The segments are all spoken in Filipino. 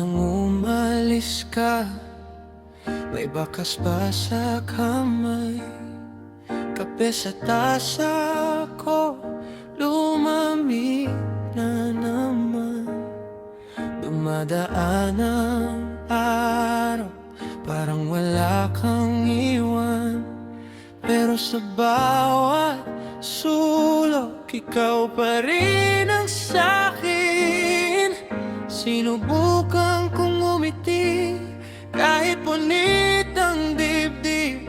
Nang umalis ka, may bakas pa sa kamay. Kape sa tasa ko, lumamig na naman. Dumadaan ang araw, parang wala kang iwan. Pero sa bawat sulok, ikaw pa rin ang sa'kin. Sinubukan kong umiti, kahit punit ang dibdib.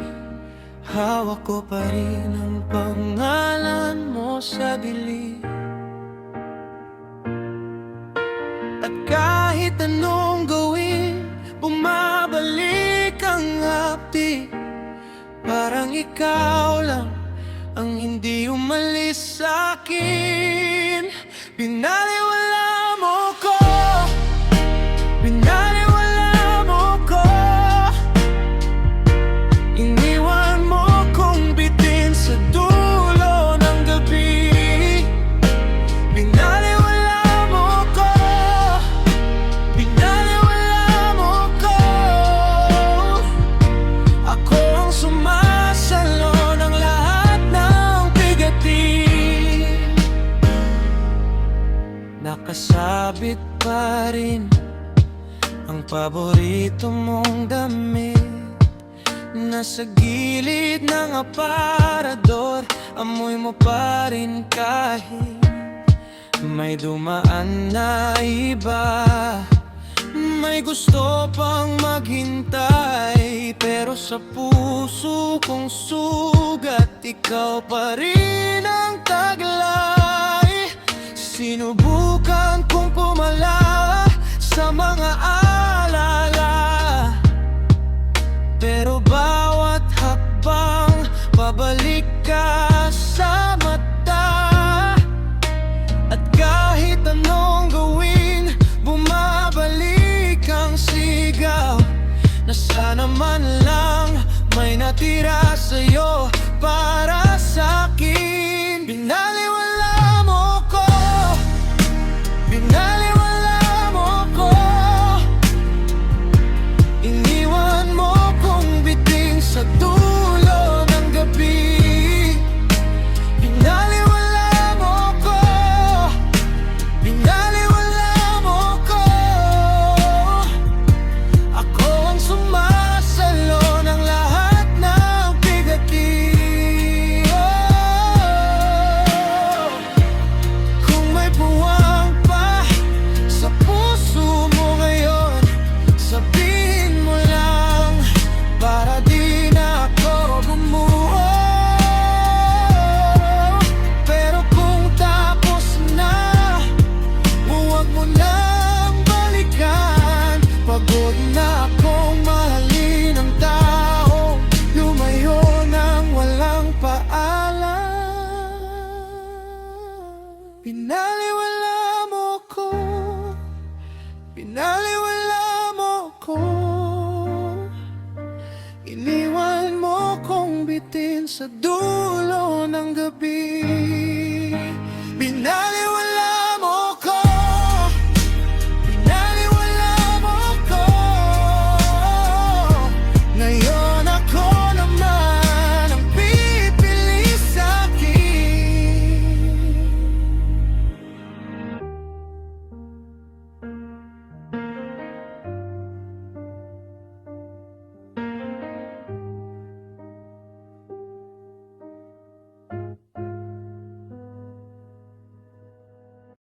Hawak ko pa rin ang pangalan mo sa bili. At kahit anong gawin, bumabalik ang hapdi. Parang ikaw lang ang hindi umalis sa'kin. Binaliwala mo ko, binaliwala mo ko. Iniwan mo kong bitin sa dulo ng gabi. Binaliwala mo ko, binaliwala mo ko. Ako ang sumasalo ng lahat ng bigatin. Nakasabit pa rin ang paborito mong damit. Nasa gilid ng aparador, amoy mo pa rin kahit may dumaan na iba. May gusto pang maghintay, pero sa puso kong sugat, ikaw pa rin ang taglay. Sinubukan kong pumala sa mga alala, pero bawat hakbang, pabalik ka sa mata. At kahit anong gawin, bumabalik ang sigaw, na sana man lang may natira sa'yo para sa'kin. Binaliwala mo ko, binaliwala mo ko. Iniwan mo kong biting sa dulo ng gabi. Binaliwala mo ko, binaliwala mo ko. Ako ang sumasalo ng lahat ng bigati. Kung may puwang pa sa puso mo ngayon, sabihin mo lang para di na ako bumuo. Pero kung tapos na, huwag mo nang balikan. Pagod na akong mahalin ang tao, lumayo nang walang paalam. Binaliwala mo ko, binaliwala mo ko. Iniwan mo kong bitin sa dulo ng gabi.